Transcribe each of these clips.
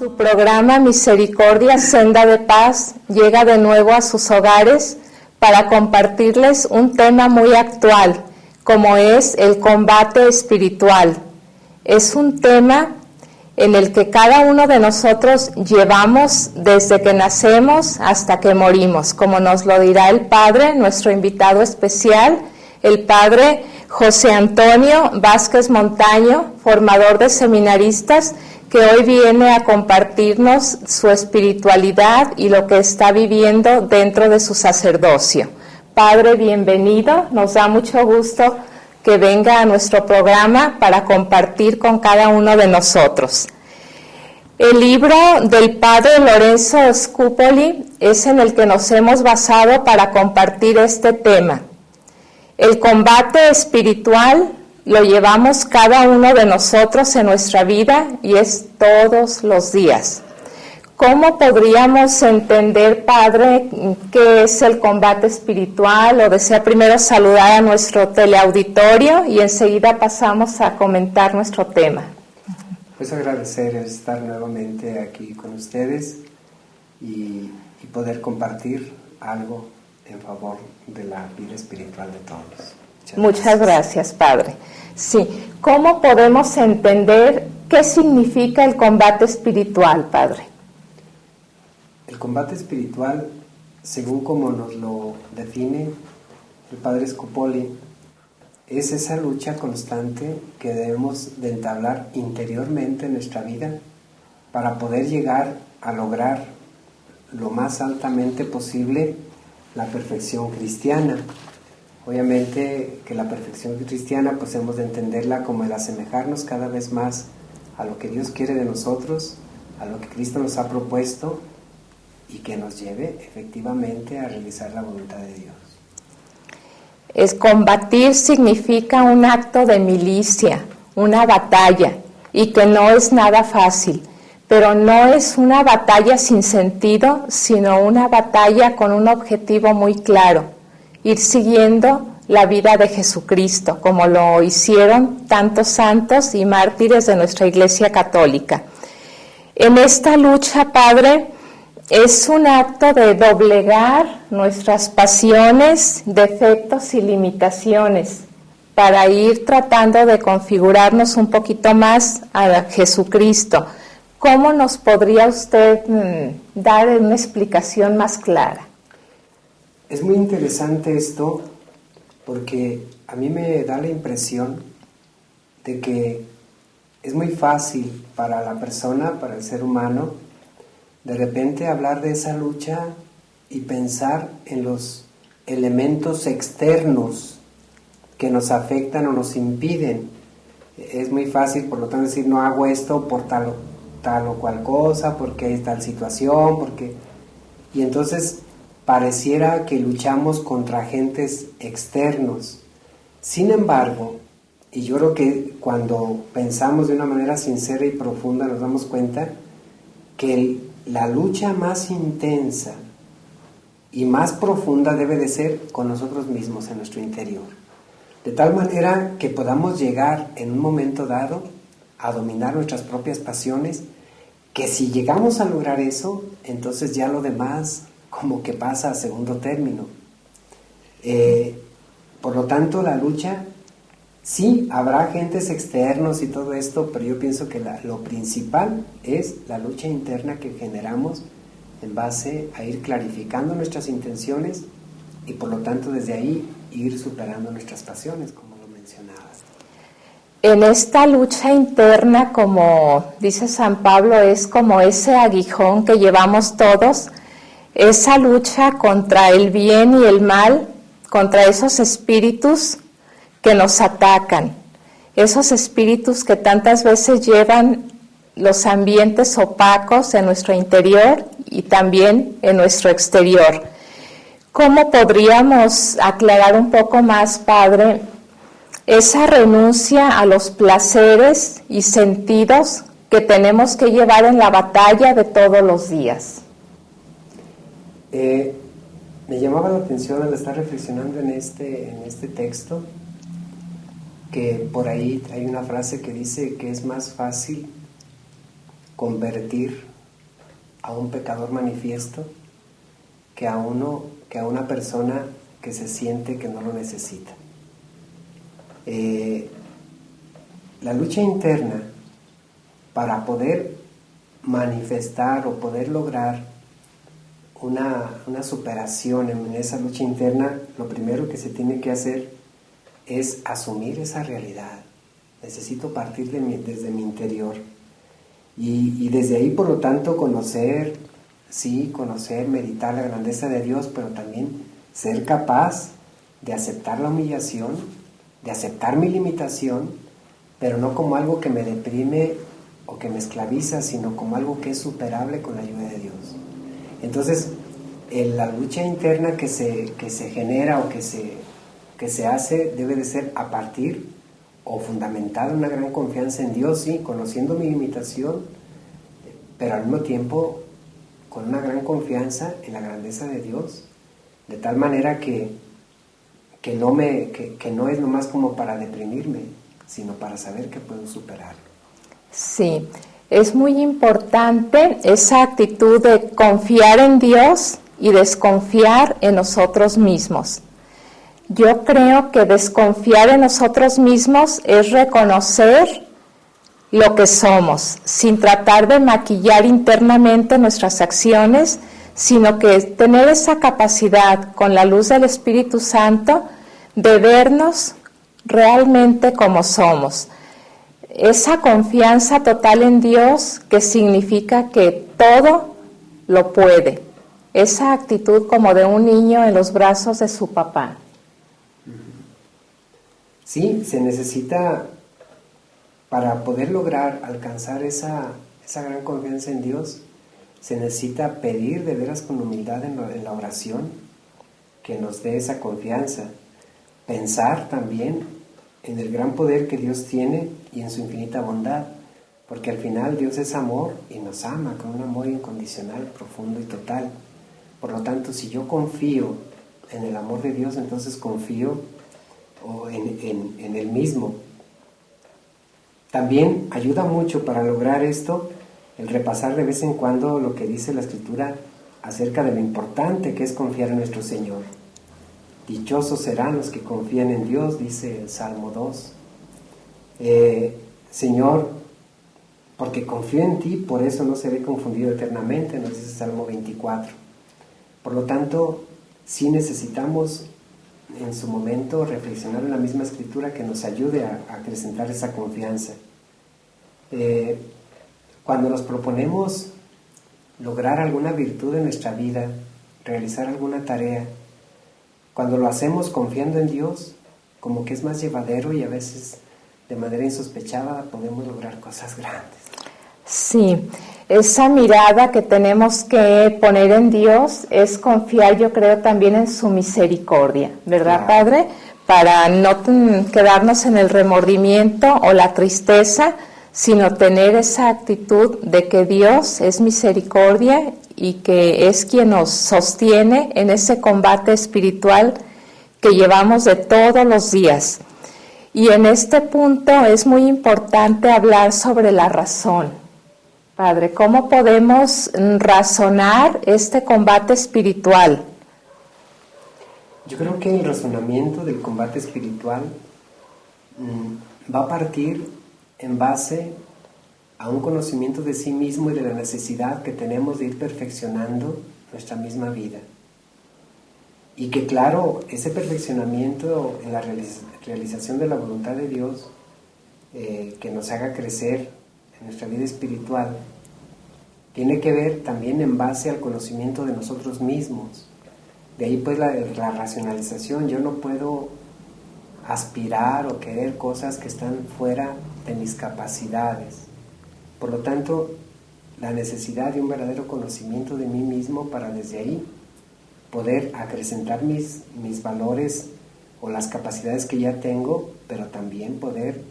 Su programa Misericordia Senda de Paz llega de nuevo a sus hogares para compartirles un tema muy actual, como es el combate espiritual. Es un tema en el que cada uno de nosotros llevamos desde que nacemos hasta que morimos, como nos lo dirá el Padre, nuestro invitado especial, el Padre José Antonio Vázquez Montaño, formador de seminaristas, que hoy viene a compartirnos su espiritualidad y lo que está viviendo dentro de su sacerdocio. Padre, bienvenido, nos da mucho gusto que venga a nuestro programa para compartir con cada uno de nosotros. El libro del Padre Lorenzo Scupoli es en el que nos hemos basado para compartir este tema. El combate espiritual lo llevamos cada uno de nosotros en nuestra vida y es todos los días. ¿Cómo podríamos entender, Padre, qué es el combate espiritual? O desea primero saludar a nuestro teleauditorio y enseguida pasamos a comentar nuestro tema. Pues agradecer estar nuevamente aquí con ustedes y poder compartir algo en favor de la vida espiritual de todos. Muchas gracias, Padre. Sí, ¿cómo podemos entender qué significa el combate espiritual, Padre? El combate espiritual, según como nos lo define el Padre Scupoli, es esa lucha constante que debemos de entablar interiormente en nuestra vida para poder llegar a lograr lo más altamente posible la perfección cristiana. Obviamente que la perfección cristiana pues hemos de entenderla como el asemejarnos cada vez más a lo que Dios quiere de nosotros, a lo que Cristo nos ha propuesto y que nos lleve efectivamente a realizar la voluntad de Dios. Combatir significa un acto de milicia, una batalla, y que no es nada fácil, pero no es una batalla sin sentido, sino una batalla con un objetivo muy claro, ir siguiendo la vida de Jesucristo, como lo hicieron tantos santos y mártires de nuestra Iglesia Católica. En esta lucha, Padre, es un acto de doblegar nuestras pasiones, defectos y limitaciones para ir tratando de configurarnos un poquito más a Jesucristo. ¿Cómo nos podría usted dar una explicación más clara? Es muy interesante esto porque a mí me da la impresión de que es muy fácil para la persona, para el ser humano, de repente hablar de esa lucha y pensar en los elementos externos que nos afectan o nos impiden. Es muy fácil, por lo tanto, decir no hago esto por tal o cual cosa, porque hay tal situación, y entonces pareciera que luchamos contra agentes externos. Sin embargo, y yo creo que cuando pensamos de una manera sincera y profunda nos damos cuenta que la lucha más intensa y más profunda debe de ser con nosotros mismos en nuestro interior, de tal manera que podamos llegar en un momento dado a dominar nuestras propias pasiones, que si llegamos a lograr eso, entonces ya lo demás como que pasa a segundo término. Por lo tanto, la lucha, sí, habrá agentes externos y todo esto, pero yo pienso que lo principal es la lucha interna que generamos en base a ir clarificando nuestras intenciones y por lo tanto desde ahí ir superando nuestras pasiones, como lo mencionabas. En esta lucha interna, como dice San Pablo, es como ese aguijón que llevamos todos, esa lucha contra el bien y el mal, contra esos espíritus que nos atacan, esos espíritus que tantas veces llevan los ambientes opacos en nuestro interior y también en nuestro exterior. ¿Cómo podríamos aclarar un poco más, Padre, esa renuncia a los placeres y sentidos que tenemos que llevar en la batalla de todos los días? Me llamaba la atención al estar reflexionando en este texto, que por ahí hay una frase que dice que es más fácil convertir a un pecador manifiesto que a una persona que se siente que no lo necesita. La lucha interna para poder manifestar o poder lograr una superación en esa lucha interna, lo primero que se tiene que hacer es asumir esa realidad. Necesito partir desde mi interior y desde ahí, por lo tanto, conocer, meditar la grandeza de Dios, pero también ser capaz de aceptar la humillación, de aceptar mi limitación, pero no como algo que me deprime o que me esclaviza, sino como algo que es superable con la ayuda de Dios. Entonces, la lucha interna que se genera o que se hace debe de ser a partir o fundamentada en una gran confianza en Dios, sí, conociendo mi limitación, pero al mismo tiempo con una gran confianza en la grandeza de Dios, de tal manera que no es nomás como para deprimirme, sino para saber que puedo superarlo. Sí, es muy importante esa actitud de confiar en Dios y desconfiar en nosotros mismos. Yo creo que desconfiar en nosotros mismos es reconocer lo que somos, sin tratar de maquillar internamente nuestras acciones, sino que tener esa capacidad con la luz del Espíritu Santo de vernos realmente como somos. Esa confianza total en Dios que significa que todo lo puede. Esa actitud como de un niño en los brazos de su papá. Sí, se necesita, para poder lograr alcanzar esa gran confianza en Dios, se necesita pedir de veras con humildad en la oración que nos dé esa confianza. Pensar también en el gran poder que Dios tiene y en su infinita bondad, porque al final Dios es amor y nos ama con un amor incondicional, profundo y total. Por lo tanto, si yo confío en el amor de Dios, entonces confío en Él mismo. También ayuda mucho para lograr esto el repasar de vez en cuando lo que dice la Escritura acerca de lo importante que es confiar en nuestro Señor. Dichosos serán los que confían en Dios, dice el Salmo 2. Señor, porque confío en ti, por eso no seré confundido eternamente, nos dice el Salmo 24. Por lo tanto, sí necesitamos en su momento reflexionar en la misma Escritura que nos ayude a acrecentar esa confianza. Cuando nos proponemos lograr alguna virtud en nuestra vida, realizar alguna tarea, cuando lo hacemos confiando en Dios, como que es más llevadero y a veces de manera insospechada podemos lograr cosas grandes. Sí, esa mirada que tenemos que poner en Dios es confiar, yo creo, también en su misericordia, ¿verdad, claro, Padre? Para no quedarnos en el remordimiento o la tristeza, sino tener esa actitud de que Dios es misericordia y que es quien nos sostiene en ese combate espiritual que llevamos de todos los días. Y en este punto es muy importante hablar sobre la razón. Padre, ¿cómo podemos razonar este combate espiritual? Yo creo que el razonamiento del combate espiritual va a partir en base a un conocimiento de sí mismo y de la necesidad que tenemos de ir perfeccionando nuestra misma vida. Y que claro, ese perfeccionamiento en la realización de la voluntad de Dios, que nos haga crecer en nuestra vida espiritual, tiene que ver también en base al conocimiento de nosotros mismos. De ahí pues la racionalización. Yo no puedo aspirar o querer cosas que están fuera de mis capacidades. Por lo tanto, la necesidad de un verdadero conocimiento de mí mismo para desde ahí poder acrecentar mis valores o las capacidades que ya tengo, pero también poder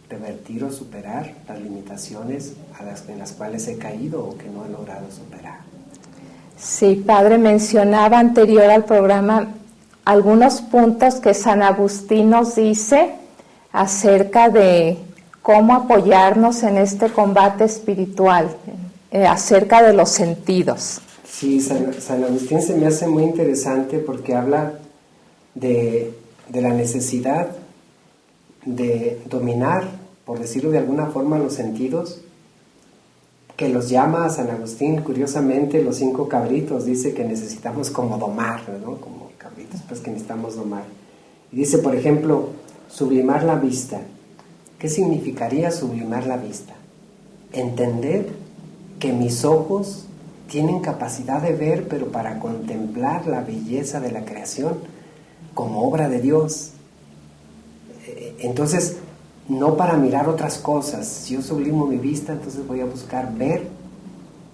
revertir o superar las limitaciones en las cuales he caído o que no he logrado superar. Sí, Padre, mencionaba anterior al programa algunos puntos que San Agustín nos dice acerca de cómo apoyarnos en este combate espiritual. acerca de los sentidos. Sí, San Agustín se me hace muy interesante porque habla de la necesidad de dominar, por decirlo de alguna forma, los sentidos, que los llama a San Agustín, curiosamente, los 5 cabritos. Dice que necesitamos como domar, ¿no? Como cabritos, pues que necesitamos domar. Y dice, por ejemplo, sublimar la vista. ¿Qué significaría sublimar la vista? Entender que mis ojos tienen capacidad de ver, pero para contemplar la belleza de la creación como obra de Dios. Entonces, no para mirar otras cosas. Si yo sublimo mi vista, entonces voy a buscar ver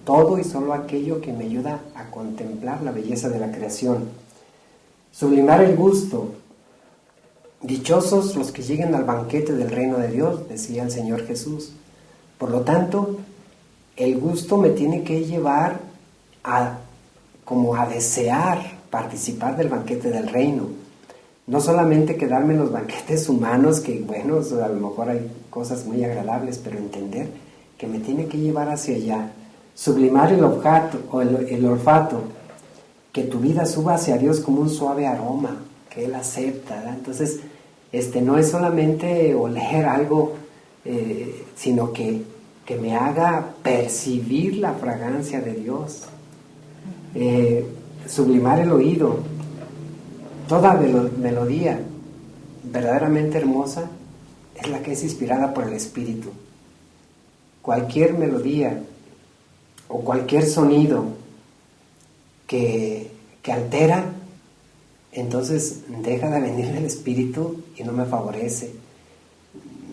todo y solo aquello que me ayuda a contemplar la belleza de la creación. Sublimar el gusto. Dichosos los que lleguen al banquete del reino de Dios, decía el Señor Jesús. Por lo tanto, el gusto me tiene que llevar como a desear participar del banquete del reino. No solamente quedarme en los banquetes humanos, que bueno, a lo mejor hay cosas muy agradables, pero entender que me tiene que llevar hacia allá. Sublimar el olfato, que tu vida suba hacia Dios como un suave aroma, que Él acepta, ¿verdad? Entonces, no es solamente oler algo, sino que me haga percibir la fragancia de Dios. Sublimar el oído. Toda melodía verdaderamente hermosa es la que es inspirada por el Espíritu. Cualquier melodía o cualquier sonido que altera, entonces deja de venir del Espíritu y no me favorece.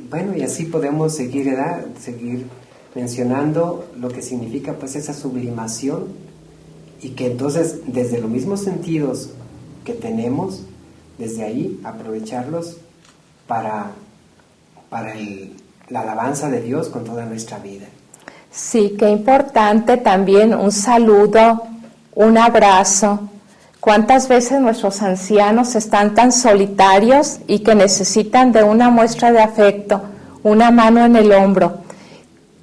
Bueno, y así podemos seguir mencionando lo que significa pues esa sublimación, y que entonces desde los mismos sentidos que tenemos, desde ahí aprovecharlos para la alabanza de Dios con toda nuestra vida. Sí, qué importante también un saludo, un abrazo. ¿Cuántas veces nuestros ancianos están tan solitarios y que necesitan de una muestra de afecto, una mano en el hombro?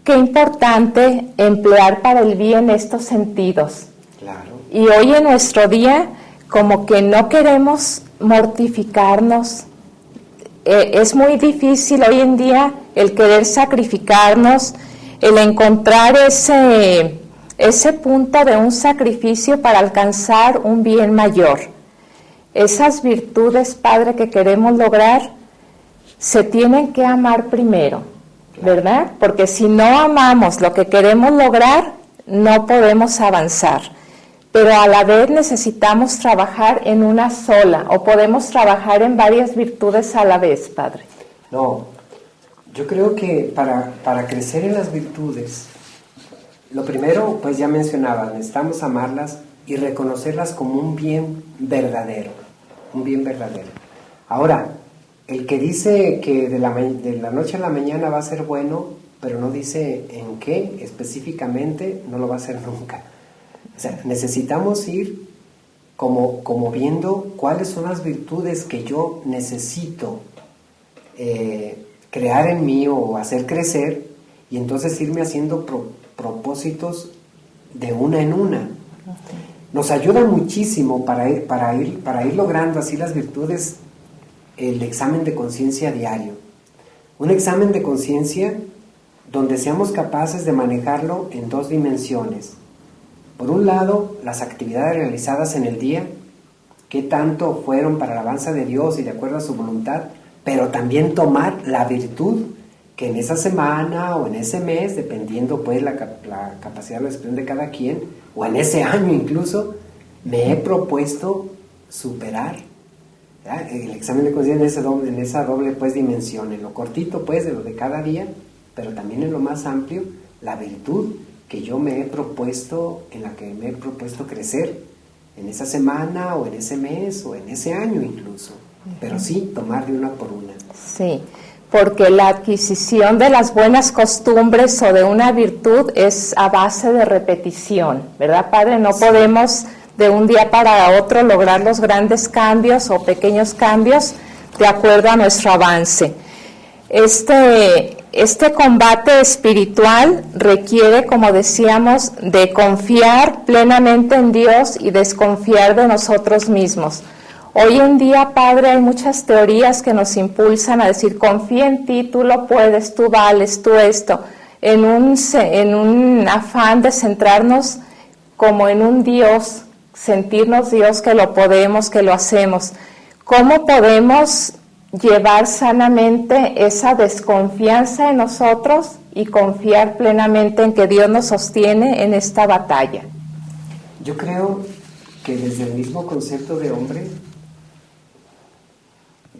Qué importante emplear para el bien estos sentidos. Claro. Y hoy en nuestro día, como que no queremos mortificarnos. Es muy difícil hoy en día el querer sacrificarnos, el encontrar ese punto de un sacrificio para alcanzar un bien mayor. Esas virtudes, Padre, que queremos lograr, se tienen que amar primero, ¿verdad? Porque si no amamos lo que queremos lograr, no podemos avanzar. Pero a la vez necesitamos trabajar en una sola, o podemos trabajar en varias virtudes a la vez, Padre. No, yo creo que para crecer en las virtudes, lo primero, pues ya mencionaba, necesitamos amarlas y reconocerlas como un bien verdadero, un bien verdadero. Ahora, el que dice que de la noche a la mañana va a ser bueno, pero no dice en qué específicamente, no lo va a hacer nunca. O sea, necesitamos ir como viendo cuáles son las virtudes que yo necesito crear en mí o hacer crecer, y entonces irme haciendo propósitos de una en una. Nos ayuda muchísimo para ir logrando así las virtudes, el examen de conciencia diario. Un examen de conciencia donde seamos capaces de manejarlo en 2 dimensiones. Por un lado, las actividades realizadas en el día, qué tanto fueron para la alabanza de Dios y de acuerdo a su voluntad, pero también tomar la virtud que en esa semana o en ese mes, dependiendo pues la capacidad de expresión de cada quien, o en ese año incluso, me he propuesto superar. ¿Verdad? El examen de conciencia en esa doble pues dimensión, en lo cortito pues de lo de cada día, pero también en lo más amplio, la virtud que yo me he propuesto, en la que me he propuesto crecer en esa semana o en ese mes o en ese año incluso, pero sí tomar de una por una. Sí, porque la adquisición de las buenas costumbres o de una virtud es a base de repetición, ¿verdad, Padre? No sí. Podemos de un día para otro lograr los grandes cambios o pequeños cambios de acuerdo a nuestro avance. este combate espiritual requiere, como decíamos, de confiar plenamente en Dios y desconfiar de nosotros mismos. Hoy en día, Padre, hay muchas teorías que nos impulsan a decir, confía en ti, tú lo puedes, tú vales, tú esto, en un afán de centrarnos como en un Dios, sentirnos Dios que lo podemos, que lo hacemos. ¿Cómo podemos llevar sanamente esa desconfianza en nosotros y confiar plenamente en que Dios nos sostiene en esta batalla? Yo creo que desde el mismo concepto de hombre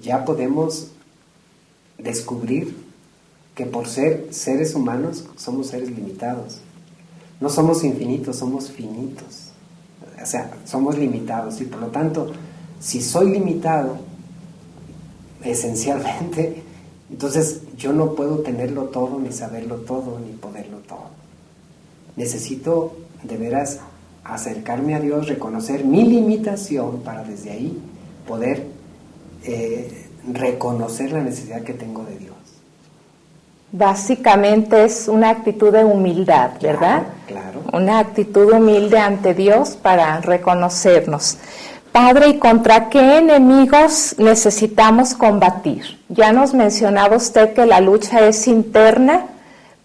ya podemos descubrir que por ser seres humanos somos seres limitados. No somos infinitos, somos finitos. O sea, somos limitados y por lo tanto, si soy limitado, esencialmente, entonces yo no puedo tenerlo todo, ni saberlo todo, ni poderlo todo. Necesito de veras acercarme a Dios, reconocer mi limitación para desde ahí poder reconocer la necesidad que tengo de Dios. Básicamente es una actitud de humildad, ¿verdad? Claro. Una actitud humilde ante Dios para reconocernos. Padre, ¿y contra qué enemigos necesitamos combatir? Ya nos mencionaba usted que la lucha es interna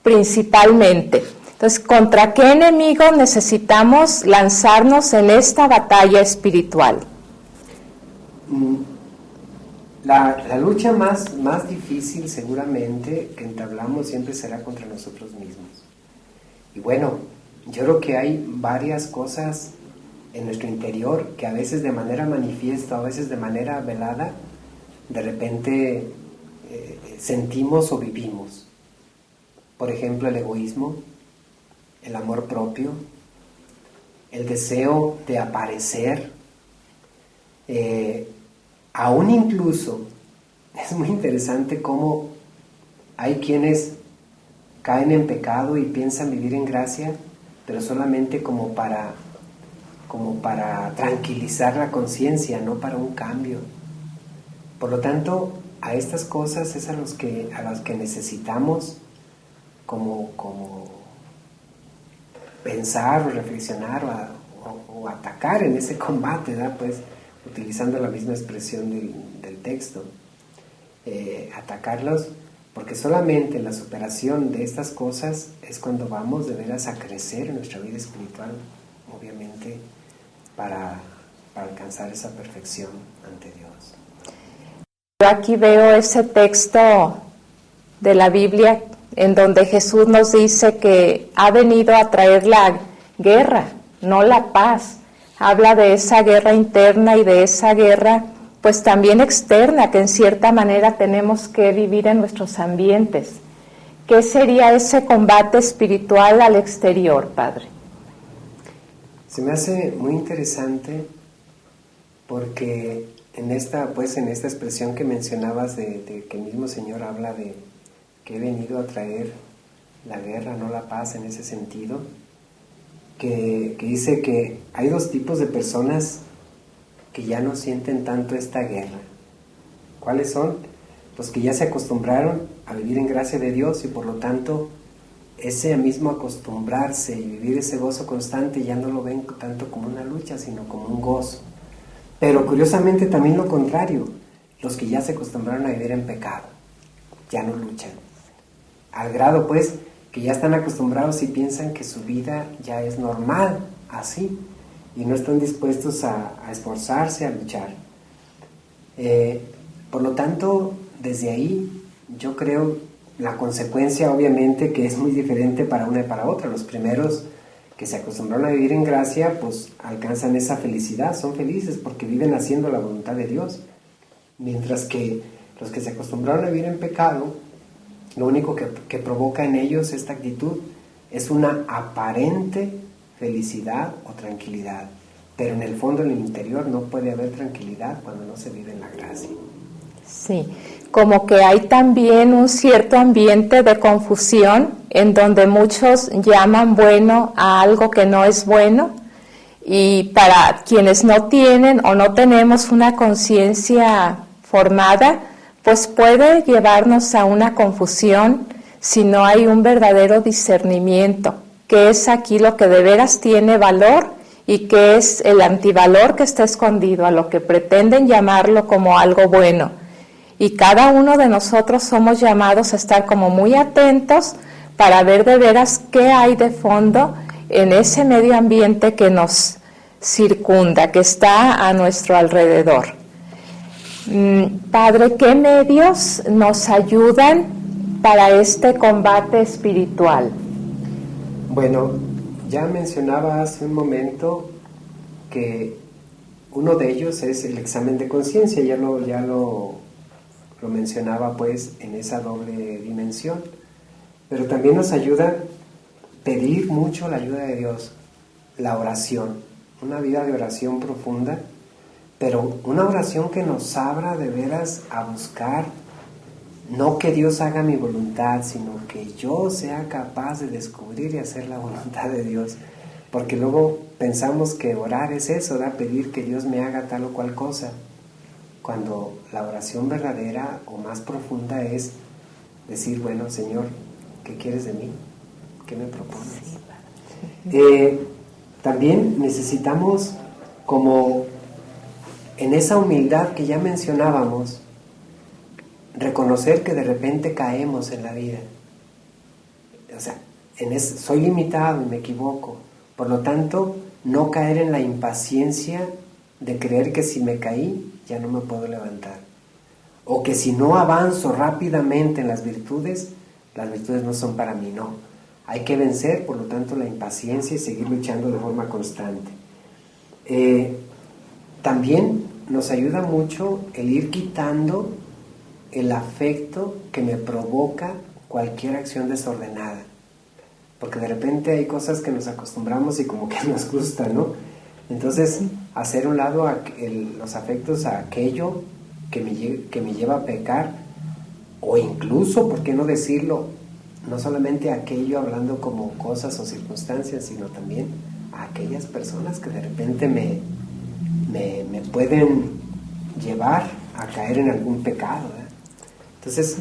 principalmente. Entonces, ¿contra qué enemigos necesitamos lanzarnos en esta batalla espiritual? La lucha más difícil seguramente que entablamos siempre será contra nosotros mismos. Y bueno, yo creo que hay varias cosas en nuestro interior que a veces de manera manifiesta, a veces de manera velada, de repente sentimos o vivimos. Por ejemplo, el egoísmo, el amor propio, el deseo de aparecer, aún incluso, es muy interesante cómo hay quienes caen en pecado y piensan vivir en gracia, pero solamente como para tranquilizar la conciencia, no para un cambio. Por lo tanto, a estas cosas es a las que necesitamos como pensar o reflexionar o atacar en ese combate, ¿verdad? Pues utilizando la misma expresión del texto, atacarlos, porque solamente en la superación de estas cosas es cuando vamos de veras a crecer en nuestra vida espiritual, obviamente, para alcanzar esa perfección ante Dios. Yo aquí veo ese texto de la Biblia en donde Jesús nos dice que ha venido a traer la guerra, no la paz. Habla de esa guerra interna y de esa guerra pues también externa que en cierta manera tenemos que vivir en nuestros ambientes. ¿Qué sería ese combate espiritual al exterior, Padre? Se me hace muy interesante porque en esta expresión que mencionabas de que el mismo Señor habla de que he venido a traer la guerra, no la paz, en ese sentido, que dice que hay dos tipos de personas que ya no sienten tanto esta guerra. ¿Cuáles son? Pues que ya se acostumbraron a vivir en gracia de Dios y por lo tanto ese mismo acostumbrarse y vivir ese gozo constante ya no lo ven tanto como una lucha, sino como un gozo. Pero curiosamente también lo contrario, los que ya se acostumbraron a vivir en pecado, ya no luchan. Al grado pues que ya están acostumbrados y piensan que su vida ya es normal, así, y no están dispuestos a esforzarse, a luchar. Por lo tanto, desde ahí yo creo la consecuencia obviamente que es muy diferente para una y para otra. Los primeros que se acostumbraron a vivir en gracia pues alcanzan esa felicidad, son felices porque viven haciendo la voluntad de Dios, mientras que los que se acostumbraron a vivir en pecado, lo único que provoca en ellos esta actitud es una aparente felicidad o tranquilidad, pero en el fondo, en el interior, no puede haber tranquilidad cuando no se vive en la gracia. Sí, como que hay también un cierto ambiente de confusión en donde muchos llaman bueno a algo que no es bueno, y para quienes no tienen o no tenemos una conciencia formada, pues puede llevarnos a una confusión si no hay un verdadero discernimiento, qué es aquí lo que de veras tiene valor y qué es el antivalor que está escondido a lo que pretenden llamarlo como algo bueno. Y cada uno de nosotros somos llamados a estar como muy atentos para ver de veras qué hay de fondo en ese medio ambiente que nos circunda, que está a nuestro alrededor. Padre, ¿qué medios nos ayudan para este combate espiritual? Bueno, ya mencionaba hace un momento que uno de ellos es el examen de conciencia, ya lo mencionaba pues en esa doble dimensión, pero también nos ayuda pedir mucho la ayuda de Dios, la oración, una vida de oración profunda, pero una oración que nos abra de veras a buscar, no que Dios haga mi voluntad, sino que yo sea capaz de descubrir y hacer la voluntad de Dios, porque luego pensamos que orar es eso, pedir que Dios me haga tal o cual cosa, cuando la oración verdadera o más profunda es decir, bueno, Señor, ¿qué quieres de mí? ¿Qué me propones? También necesitamos, como en esa humildad que ya mencionábamos, reconocer que de repente caemos en la vida. O sea, soy limitado y me equivoco. Por lo tanto, no caer en la impaciencia de creer que si me caí, ya no me puedo levantar. O que si no avanzo rápidamente en las virtudes no son para mí, no. Hay que vencer, por lo tanto, la impaciencia y seguir luchando de forma constante. También nos ayuda mucho el ir quitando el afecto que me provoca cualquier acción desordenada. Porque de repente hay cosas que nos acostumbramos y como que nos gusta, ¿no? Entonces, hacer a un lado los afectos a aquello que me lleva a pecar, o incluso, ¿por qué no decirlo? No solamente aquello hablando como cosas o circunstancias, sino también a aquellas personas que de repente me pueden llevar a caer en algún pecado, ¿verdad? Entonces,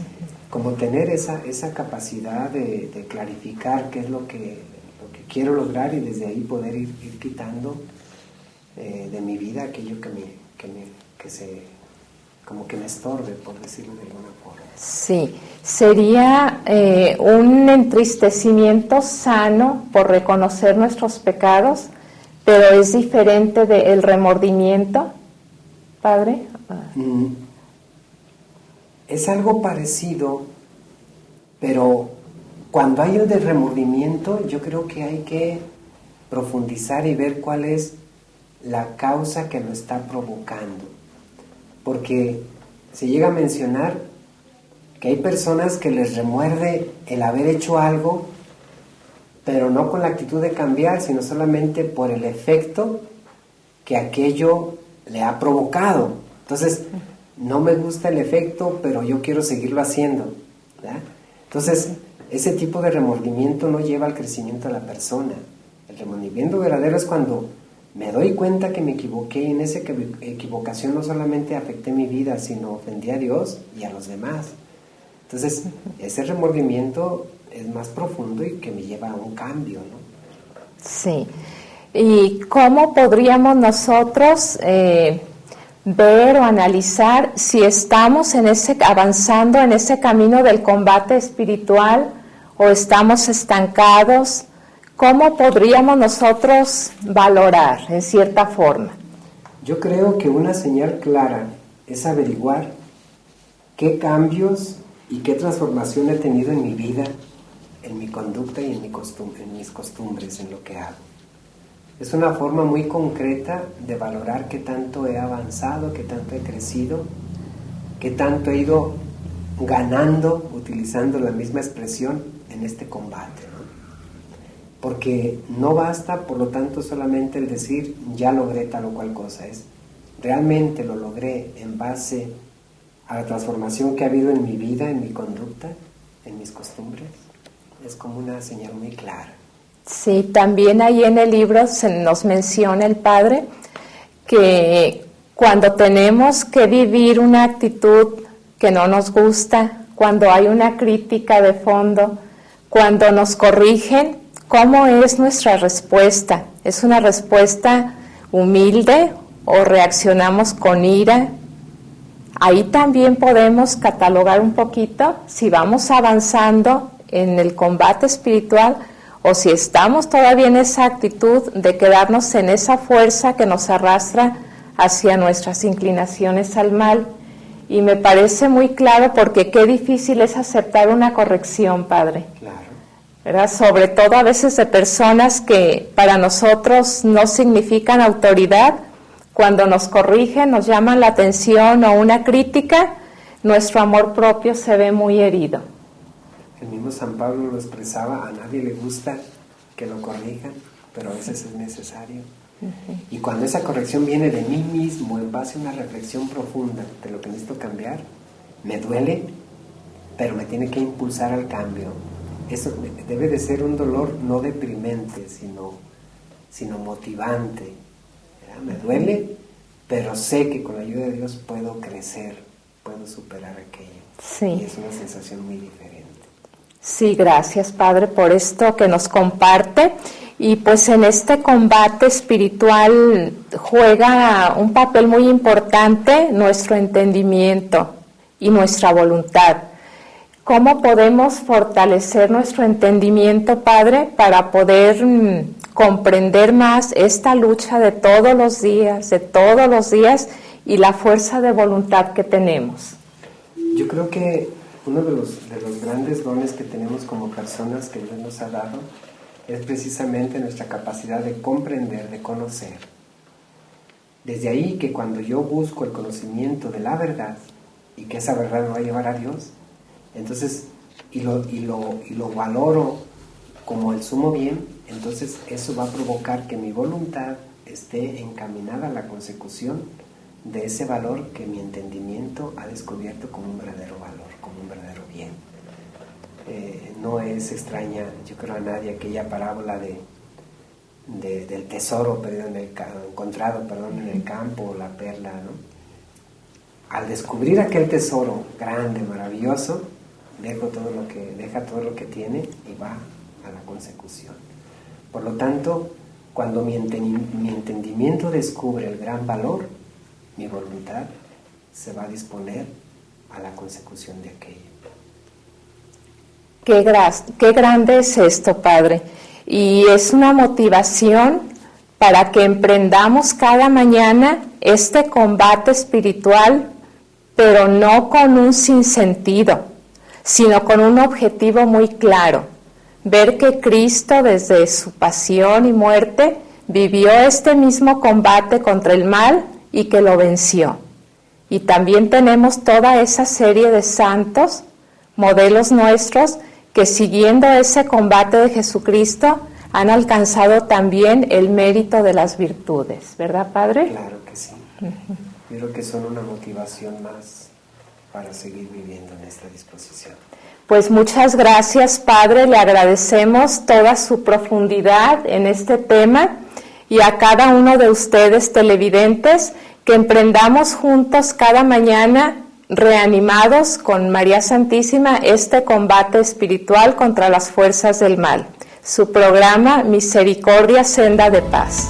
como tener esa capacidad de clarificar qué es lo que quiero lograr y desde ahí poder ir quitando de mi vida aquello que me estorbe, por decirlo de alguna forma. Sí, sería un entristecimiento sano por reconocer nuestros pecados, pero es diferente del remordimiento, Padre. Es algo parecido, pero cuando hay el de remordimiento, yo creo que hay que profundizar y ver cuál es la causa que lo está provocando. Porque se llega a mencionar que hay personas que les remuerde el haber hecho algo, pero no con la actitud de cambiar, sino solamente por el efecto que aquello le ha provocado. Entonces, no me gusta el efecto, pero yo quiero seguirlo haciendo, ¿verdad? Entonces, ese tipo de remordimiento no lleva al crecimiento de la persona. El remordimiento verdadero es cuando me doy cuenta que me equivoqué, y en esa equivocación no solamente afecté mi vida, sino ofendí a Dios y a los demás. Entonces, ese remordimiento es más profundo y que me lleva a un cambio, ¿no? Sí. ¿Y cómo podríamos nosotros ver o analizar si estamos avanzando en ese camino del combate espiritual o estamos estancados? ¿Cómo podríamos nosotros valorar en cierta forma? Yo creo que una señal clara es averiguar qué cambios y qué transformación he tenido en mi vida, en mi conducta y en mis costumbres, en lo que hago. Es una forma muy concreta de valorar qué tanto he avanzado, qué tanto he crecido, qué tanto he ido ganando, utilizando la misma expresión en este combate, ¿no? Porque no basta, por lo tanto, solamente el decir, ya logré tal o cual cosa. Es, realmente lo logré en base a la transformación que ha habido en mi vida, en mi conducta, en mis costumbres. Es como una señal muy clara. Sí, también ahí en el libro se nos menciona el Padre que cuando tenemos que vivir una actitud que no nos gusta cuando hay una crítica de fondo, cuando nos corrigen, ¿cómo es nuestra respuesta? ¿Es una respuesta humilde o reaccionamos con ira? Ahí también podemos catalogar un poquito si vamos avanzando en el combate espiritual o si estamos todavía en esa actitud de quedarnos en esa fuerza que nos arrastra hacia nuestras inclinaciones al mal. Y me parece muy claro porque qué difícil es aceptar una corrección, Padre. Claro. ¿Verdad? Sobre todo a veces de personas que para nosotros no significan autoridad. Cuando nos corrigen, nos llaman la atención o una crítica, nuestro amor propio se ve muy herido. El mismo San Pablo lo expresaba, a nadie le gusta que lo corrijan, pero a veces es necesario. Y cuando esa corrección viene de mí mismo, en base a una reflexión profunda de lo que necesito cambiar, me duele, pero me tiene que impulsar al cambio. Eso debe de ser un dolor no deprimente, sino motivante. ¿Verdad? Me duele, pero sé que con la ayuda de Dios puedo crecer, puedo superar aquello. Sí. Y es una sensación muy diferente. Sí, gracias, Padre, por esto que nos comparte. Y pues en este combate espiritual juega un papel muy importante nuestro entendimiento y nuestra voluntad. ¿Cómo podemos fortalecer nuestro entendimiento, Padre, para poder comprender más esta lucha de todos los días y la fuerza de voluntad que tenemos? Yo creo que uno de los grandes dones que tenemos como personas que Dios nos ha dado es precisamente nuestra capacidad de comprender, de conocer. Desde ahí que cuando yo busco el conocimiento de la verdad y que esa verdad me va a llevar a Dios, entonces, y lo valoro como el sumo bien, entonces eso va a provocar que mi voluntad esté encaminada a la consecución de ese valor que mi entendimiento ha descubierto como un verdadero valor, como un verdadero bien. No es extraña, yo creo, a nadie aquella parábola del tesoro encontrado en el campo, la perla, ¿no? Al descubrir aquel tesoro grande, maravilloso, deja todo lo que tiene y va a la consecución. Por lo tanto, cuando mi entendimiento descubre el gran valor, mi voluntad se va a disponer a la consecución de aquello. Qué grande es esto, Padre. Y es una motivación para que emprendamos cada mañana este combate espiritual, pero no con un sinsentido, sino con un objetivo muy claro. Ver que Cristo, desde su pasión y muerte, vivió este mismo combate contra el mal y que lo venció. Y también tenemos toda esa serie de santos, modelos nuestros, que siguiendo ese combate de Jesucristo han alcanzado también el mérito de las virtudes, ¿verdad, Padre? Claro que sí. Yo creo que son una motivación más para seguir viviendo en esta disposición. Pues muchas gracias, Padre, le agradecemos toda su profundidad en este tema y a cada uno de ustedes televidentes que emprendamos juntos cada mañana reanimados con María Santísima este combate espiritual contra las fuerzas del mal. Su programa Misericordia Senda de Paz.